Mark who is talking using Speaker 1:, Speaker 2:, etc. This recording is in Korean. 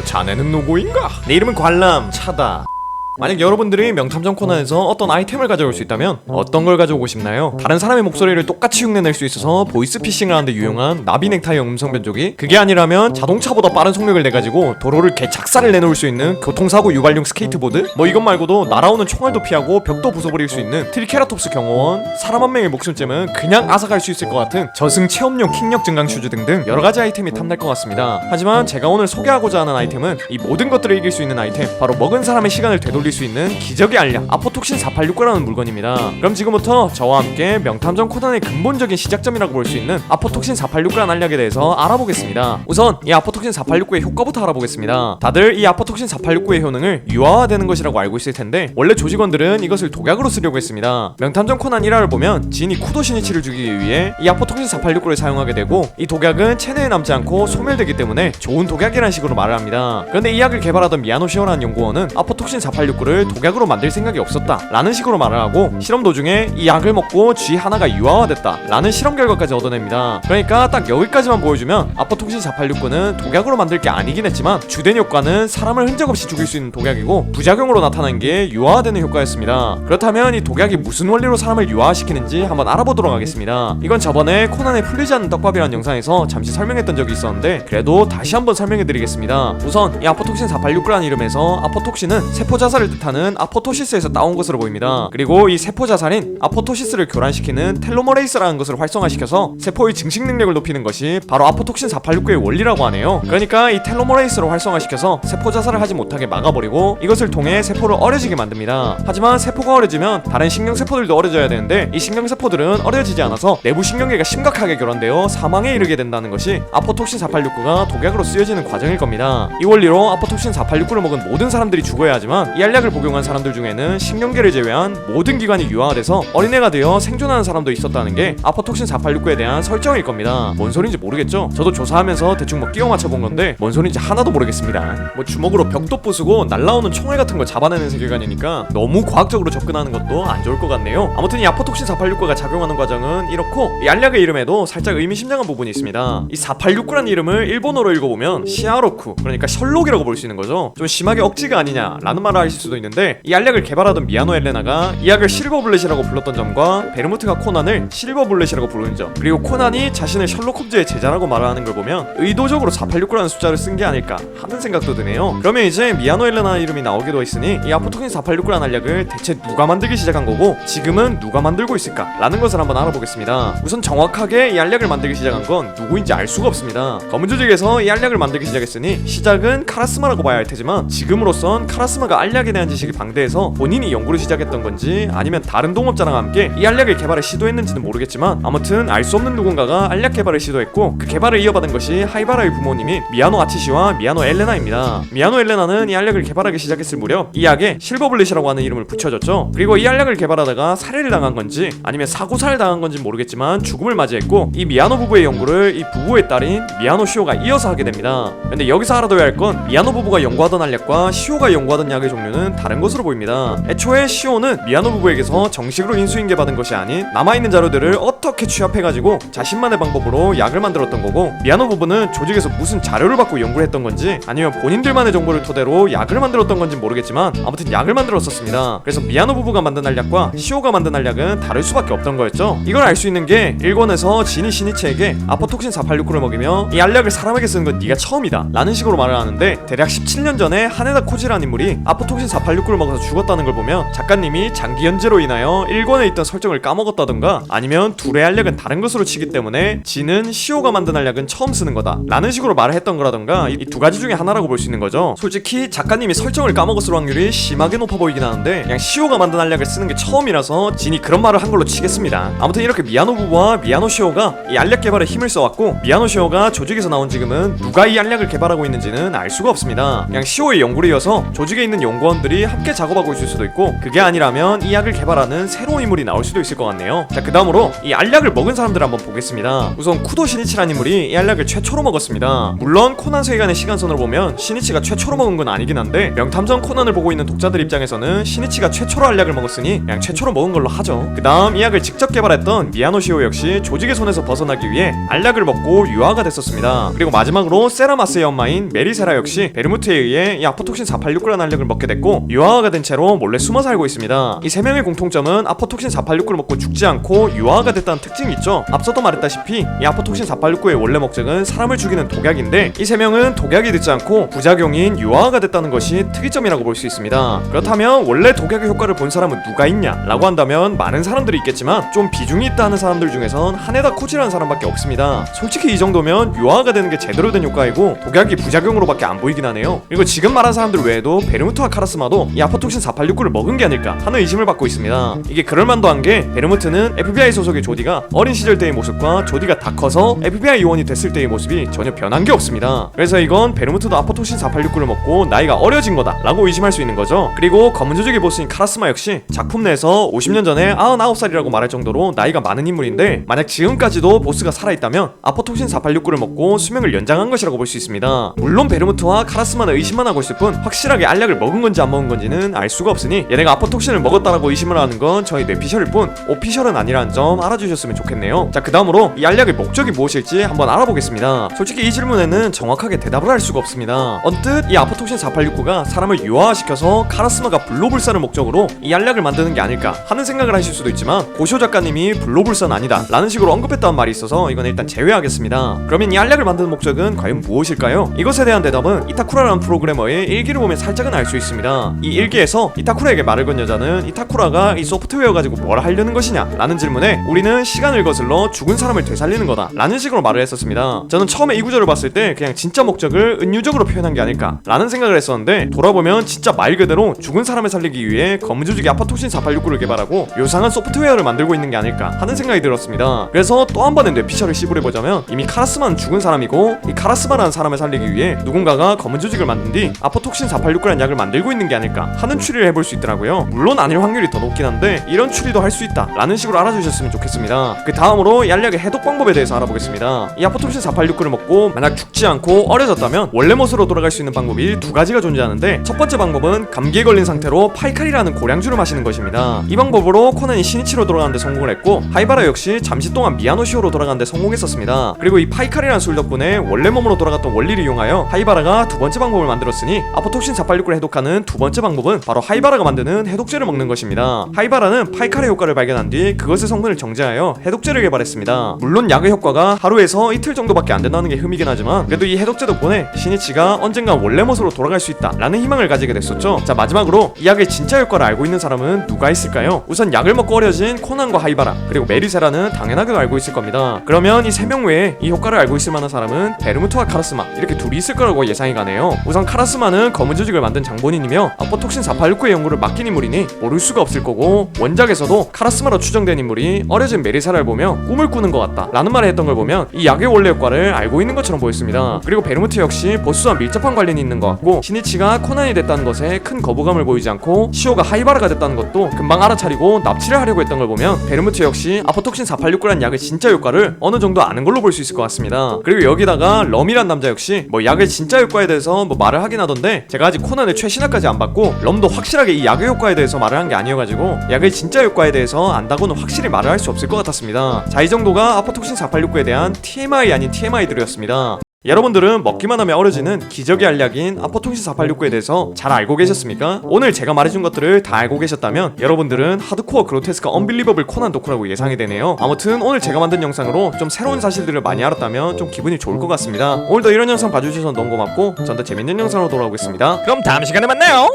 Speaker 1: 자네는 누구인가? 내 이름은 관람차다. 만약 여러분들이 명탐정 코난에서 어떤 아이템을 가져올 수 있다면 어떤 걸 가져오고 싶나요? 다른 사람의 목소리를 똑같이 흉내낼 수 있어서 보이스피싱을 하는데 유용한 나비 넥타이형 음성 변조기, 그게 아니라면 자동차보다 빠른 속력을 내가지고 도로를 개착사를 내놓을 수 있는 교통사고 유발용 스케이트보드, 뭐 이것 말고도 날아오는 총알도 피하고 벽도 부숴버릴 수 있는 트리케라톱스 경호원, 사람 한 명의 목숨쯤은 그냥 앗아갈 수 있을 것 같은 저승 체험용 킥력 증강 슈즈 등등 여러가지 아이템이 탐날 것 같습니다. 하지만 제가 오늘 소개하고자 하는 아이템은 이 모든 것들을 이길 수 있는 아이템, 바로 먹은 사람의 시간을 되돌릴 수 있는 기적의 알약 아포톡신 486구라는 물건입니다. 그럼 지금부터 저와 함께 명탐정 코난의 근본적인 시작점이라고 볼 수 있는 아포톡신 486구라는 알약에 대해서 알아보겠습니다. 우선 이 아포톡신 486구의 효과부터 알아보겠습니다. 다들 이 아포톡신 486구의 효능을 유아화되는 것이라고 알고 있을 텐데, 원래 조직원들은 이것을 독약으로 쓰려고 했습니다. 명탐정 코난 1화를 보면 진이 쿠도 시니치를 죽이기 위해 이 아포톡신 486구를 사용하게 되고, 이 독약은 체내에 남지 않고 소멸되기 때문에 좋은 독약이라는 식으로 말을 합니다. 그런데 이 약을 개발하던 미야노 시오라는 연구원은 아포톡신 486구를 독약으로 만들 생각이 없었다 라는 식으로 말을 하고, 실험 도중에 이 약을 먹고 쥐 하나가 유아화됐다 라는 실험 결과까지 얻어냅니다. 그러니까 딱 여기까지만 보여주면 아포톡신 486구는 독약으로 만들 게 아니긴 했지만 주된 효과는 사람을 흔적 없이 죽일 수 있는 독약이고, 부작용으로 나타난 게 유아화되는 효과였습니다. 그렇다면 이 독약이 무슨 원리로 사람을 유아화시키는지 한번 알아보도록 하겠습니다. 이건 저번에 코난의 풀리지 않는 떡밥이라는 영상에서 잠시 설명했던 적이 있었는데, 그래도 다시 한번 설명해드리겠습니다. 우선 이 아포톡신 486구라는 이름에서 아포톡신은 세포 자살을 뜻하는 아포토시스에서 따온 것으로 보입니다. 그리고 이 세포 자살인 아포토시스를 교란시키는 텔로머레이스라는 것을 활성화시켜서 세포의 증식 능력을 높이는 것이 바로 아포톡신 486구의 원리라고 하네요. 그러니까 이 텔로머레이스를 활성화시켜서 세포 자살을 하지 못하게 막아버리고, 이것을 통해 세포를 어려지게 만듭니다. 하지만 세포가 어려지면 다른 신경세포들도 어려져야 되는데, 이 신경세포들은 어려지지 않아서 내부 신경계가 심각하게 결함되어 사망에 이르게 된다는 것이 아포톡신 486구가 독약으로 쓰여지는 과정일 겁니다. 이 원리로 아포톡신 486구를 먹은 모든 사람들이 죽어야 하지만, 이 알약을 복용한 사람들 중에는 신경계를 제외한 모든 기관이 유아화돼서 어린애가 되어 생존하는 사람도 있었다는 게 아포톡신 486구에 대한 설정일 겁니다. 뭔 소린지 모르겠죠? 저도 조사하면서 대충 뭐 끼워 맞춰본 건데 뭔 소린지 하나도 모르겠습니다. 뭐 주먹으로 벽도 부수고 날라오는 총알 같은 걸 잡아내는 세계관이니까 너무 과학적으로 접근하는 것도 안 좋을 것 같네요. 아무튼 이 아포톡신 486구가 작용하는 과정은 이렇고, 이 알약의 이름에도 살짝 의미심장한 부분이 있습니다. 이 486구라는 이름을 일본어로 읽어보면 시아로쿠, 그러니까 셜록이라고 볼 수 있는 거죠. 좀 심하게 억지가 아니냐라는 말을 하실 수도 있는데, 이 알약을 개발하던 미야노 엘레나가 이 약을 실버블렛이라고 불렀던 점과 베르무트가 코난을 실버블렛이라고 부르는 점, 그리고 코난이 자신을 셜록 홈즈의 제자라고 말하는 걸 보면 의도적으로 486구라는 숫자를 쓴 게 아닐까 하는 생각도 드네요. 그러면 이제 미야노 엘레나 이름이 나오기도 했으니 이 아포톡신 486구라는 알약을 대체 누가 만들기 시작한 거고, 지금은 누가 만들고 있을까 라는 것을 한번 알아보겠습니다. 우선 정확하게 이 알약을 만들기 시작한 건 누구인지 알 수가 없습니다. 검은 조직에서 이 알약을 만들기 시작했으니 시작은 카라스마라고 봐야 할 테지만, 지금으로선 카라스마가 알약에 대한 지식이 방대해서 본인이 연구를 시작했던 건지 아니면 다른 동업자랑 함께 이 알약의 개발을 시도했는지는 모르겠지만, 아무튼 알 수 없는 누군가가 알약 개발을 시도했고, 그 개발을 이어받은 것이 하이바라의 부모님인 미야노 아치시와 미야노 엘레나입니다. 미야노 엘레나는 이 알약을 개발하기 시작했을 무렵 이 약에 실버블렛이라고 하는 이름을 붙여줬죠. 그리고 이 알약을 개발하다가 살해를 당한 건지 아니면 사고사를 당한 건지 모르겠지만 죽음을 맞이했고, 이 미야노 부부의 연구를 이 부부의 딸인 미야노 시오가 이어서 하게 됩니다. 근데 여기서 알아둬야 할 건, 미야노 부부가 연구하던 알약과 시오가 연구하던 약의 종류는 다른 것으로 보입니다. 애초에 시오는 미야노 부부에게서 정식으로 인수인계받은 것이 아닌 남아있는 자료들을 어떻게 취합해가지고 자신만의 방법으로 약을 만들었던 거고, 미야노 부부는 조직에서 무슨 자료를 받고 연구를 했던 건지 아니면 본인들만의 정보를 토대로 약을 만들었던 건지 모르겠지만, 아무튼 약을 만들었었습니다. 그래서 미야노 부부가 만든 알약과 시오가 만든 알약은 다를 수밖에 없던 거였죠. 이걸 알 수 있는 게 일본에서 진이 시니치에게 아포톡신 486구를 먹이며 이 알약을 사람에게 쓰는 건 네가 처음이다 라는 식으로 말을 하는데, 대략 17년 전에 하네다 코지라는 인물이 아포톡신 486구를 먹어서 죽었다는 걸 보면 작가님이 장기 연재로 인하여 일권에 있던 설정을 까먹었다던가, 아니면 둘의 알약은 다른 것으로 치기 때문에 진은 시오가 만든 알약은 처음 쓰는 거다 라는 식으로 말을 했던 거라던가, 이 두 가지 중에 하나라고 볼 수 있는 거죠. 솔직히 작가님이 설정을 까먹었을 확률이 심하게 높아 보이긴 하는데, 그냥 시오가 만든 알약을 쓰는 게 처음이라서 진이 그런 말을 한 걸로 치겠습니다. 아무튼 이렇게 미야노 부부와 미야노 시오가 이 알약 개발에 힘을 써왔고, 미야노 시오가 조직에서 나온 지금은 누가 이 알약을 개발하고 있는지는 알 수가 없습니다. 그냥 시오의 연구를 이어서 조직에 있는 연구원 요원들이 함께 작업하고 있을 수도 있고, 그게 아니라면 이 약을 개발하는 새로운 인물이 나올 수도 있을 것 같네요. 자, 그 다음으로 이 알약을 먹은 사람들을 한번 보겠습니다. 우선 쿠도 시니치라는 인물이 이 알약을 최초로 먹었습니다. 물론 코난 세계관의 시간선으로 보면 시니치가 최초로 먹은 건 아니긴 한데, 명탐정 코난을 보고 있는 독자들 입장에서는 시니치가 최초로 알약을 먹었으니 그냥 최초로 먹은 걸로 하죠. 그 다음 이 약을 직접 개발했던 미야노시오 역시 조직의 손에서 벗어나기 위해 알약을 먹고 유화가 됐었습니다. 그리고 마지막으로 세라마스의 엄마인 메리세라 역시 베르무트에 의해 이 아포톡신 486구라는 알약을 먹게 됐고 유화가 된 채로 몰래 숨어 살고 있습니다. 이 세 명의 공통점은 아포톡신 486구를 먹고 죽지 않고 유화가 됐다는 특징이 있죠. 앞서도 말했다시피 이 아포톡신 486구의 원래 목적은 사람을 죽이는 독약인데, 이 세 명은 독약이 듣지 않고 부작용인 유화가 됐다는 것이 특이점이라고 볼 수 있습니다. 그렇다면 원래 독약의 효과를 본 사람은 누가 있냐 라고 한다면 많은 사람들이 있겠지만 좀 비중이 있다 하는 사람들 중에선 하네다 코지라는 사람밖에 없습니다. 솔직히 이 정도면 유화가 되는 게 제대로 된 효과이고 독약이 부작용으로밖에 안 보이긴 하네요. 그리고 지금 말한 사람들 외에도 베르무트와 카라스마도 이 아포톡신 486구를 먹은 게 아닐까 하는 의심을 받고 있습니다. 이게 그럴만도 한 게 베르무트는 FBI 소속의 조디가 어린 시절 때의 모습과 조디가 다 커서 FBI 요원이 됐을 때의 모습이 전혀 변한 게 없습니다. 그래서 이건 베르무트도 아포톡신 486구를 먹고 나이가 어려진 거다 라고 의심할 수 있는 거죠. 그리고 검은 조직의 보스인 카라스마 역시 작품 내에서 50년 전에 99살이라고 말할 정도로 나이가 많은 인물인데, 만약 지금까지도 보스가 살아있다면 아포톡신 486구를 먹고 수명을 연장한 것이라고 볼 수 있습니다. 물론 베르무트와 카라스마는 의심만 하고 있을 뿐 확실하게 알약을 먹은 건지 안 먹은 건지는 알 수가 없으니 얘네가 아포톡신을 먹었다라고 의심을 하는 건 저희 뇌피셜일 뿐 오피셜은 아니라는 점 알아주셨으면 좋겠네요. 자, 그 다음으로 이 알약의 목적이 무엇일지 한번 알아보겠습니다. 솔직히 이 질문에는 정확하게 대답을 할 수가 없습니다. 언뜻 이 아포톡신 486구가 사람을 유화시켜서 카라스마가 불로불산을 목적으로 이 알약을 만드는 게 아닐까 하는 생각을 하실 수도 있지만, 고쇼 작가님이 불로불산 아니다 라는 식으로 언급했다는 말이 있어서 이건 일단 제외하겠습니다. 그러면 이 알약을 만드는 목적은 과연 무엇일까요? 이것에 대한 대답은 이타쿠라라는 프로그래머의 일기를 보면 살짝은 알 수 있습니다. 이 일기에서 이타쿠라에게 말을 건 여자는 이타쿠라가 이 소프트웨어 가지고 뭘 하려는 것이냐 라는 질문에 우리는 시간을 거슬러 죽은 사람을 되살리는 거다 라는 식으로 말을 했었습니다. 저는 처음에 이 구절을 봤을 때 그냥 진짜 목적을 은유적으로 표현한 게 아닐까 라는 생각을 했었는데, 돌아보면 진짜 말 그대로 죽은 사람을 살리기 위해 검은 조직이 아포톡신 486구를 개발하고 요상한 소프트웨어를 만들고 있는 게 아닐까 하는 생각이 들었습니다. 그래서 또 한 번의 뇌피셜을 씹으려보자면 이미 카라스마는 죽은 사람이고 이 카라스마라는 사람을 살리기 위해 누군가가 검은 조직을 만든 뒤 아포톡신 486구라는 약을 만들고 있는 게 아닐까 하는 추리를 해볼 수 있더라고요. 물론 아닐 확률이 더 높긴 한데 이런 추리도 할 수 있다 라는 식으로 알아주셨으면 좋겠습니다. 그 다음으로 이 알약의 해독 방법에 대해서 알아보겠습니다. 이 아포톡신 486구를 먹고 만약 죽지 않고 어려졌다면 원래 모습으로 돌아갈 수 있는 방법이 두 가지가 존재하는데, 첫 번째 방법은 감기에 걸린 상태로 파이칼이라는 고량주를 마시는 것입니다. 이 방법으로 코난이 시니치로 돌아가는데 성공을 했고, 하이바라 역시 잠시 동안 미야노시오로 돌아가는데 성공했었습니다. 그리고 이 파이칼이라는 술 덕분에 원래 몸으로 돌아갔던 원리를 이용하여 하이바라가 두 번째 방법을 만들었으니 아포톡신 486구를 해독하는 두 번째 방법은 바로 하이바라가 만드는 해독제를 먹는 것입니다. 하이바라는 파이칼의 효과를 발견한 뒤 그것의 성분을 정제하여 해독제를 개발했습니다. 물론 약의 효과가 하루에서 이틀 정도밖에 안 된다는 게 흠이긴 하지만, 그래도 이 해독제 덕분에 시니치가 언젠가 원래 모습으로 돌아갈 수 있다 라는 희망을 가지게 됐었죠. 자, 마지막으로 이 약의 진짜 효과를 알고 있는 사람은 누가 있을까요? 우선 약을 먹고 어려진 코난과 하이바라, 그리고 메리세라는 당연하게 알고 있을 겁니다. 그러면 이 세 명 외에 이 효과를 알고 있을 만한 사람은 베르무트와 카라스마 이렇게 둘이 있을 거라고 예상이 가네요. 우선 카라스마는 검은 조직을 만든 장본인이며 아포톡신 486구의 연구를 맡긴 인물이니 모를 수가 없을 거고, 원작에서도 카라스마로 추정된 인물이 어려진 메리세라를 보며 꿈을 꾸는 것 같다 라는 말을 했던 걸 보면 이 약의 원래 효과를 알고 있는 것처럼 보였습니다. 그리고 베르무트 역시 보스와 밀접한 관련이 있는 것 같고, 시니치가 코난이 됐다는 것에 큰 거부감을 보이지 않고 시오가 하이바라가 됐다는 것도 금방 알아차리고 납치를 하려고 했던 걸 보면 베르무트 역시 아포톡신 486구라는 약의 진짜 효과를 어느 정도 아는 걸로 볼 수 있을 것 같습니다. 그리고 여기다가 럼이란 남자 역시 뭐 약의 진짜 효과에 대해서 뭐 말을 하긴 하던데, 제가 아직 코난의 최신화까지 안 봤고 럼도 확실하게 이 약의 효과에 대해서 말을 한 게 아니어가지고 약의 진짜 효과에 대해서 안다고는 확실히 말을 할 수 없을 것 같았습니다. 자, 이 정도가 아포톡신 486구에 대한 TMI 아닌 TMI들이었습니다. 여러분들은 먹기만 하면 어려지는 기적의 알약인 아포톡신 486구에 대해서 잘 알고 계셨습니까? 오늘 제가 말해준 것들을 다 알고 계셨다면 여러분들은 하드코어 그로테스크 언빌리버블 코난 덕후라고 예상이 되네요. 아무튼 오늘 제가 만든 영상으로 좀 새로운 사실들을 많이 알았다면 좀 기분이 좋을 것 같습니다. 오늘도 이런 영상 봐주셔서 너무 고맙고 전 더 재밌는 영상으로 돌아오겠습니다.
Speaker 2: 그럼 다음 시간에 만나요.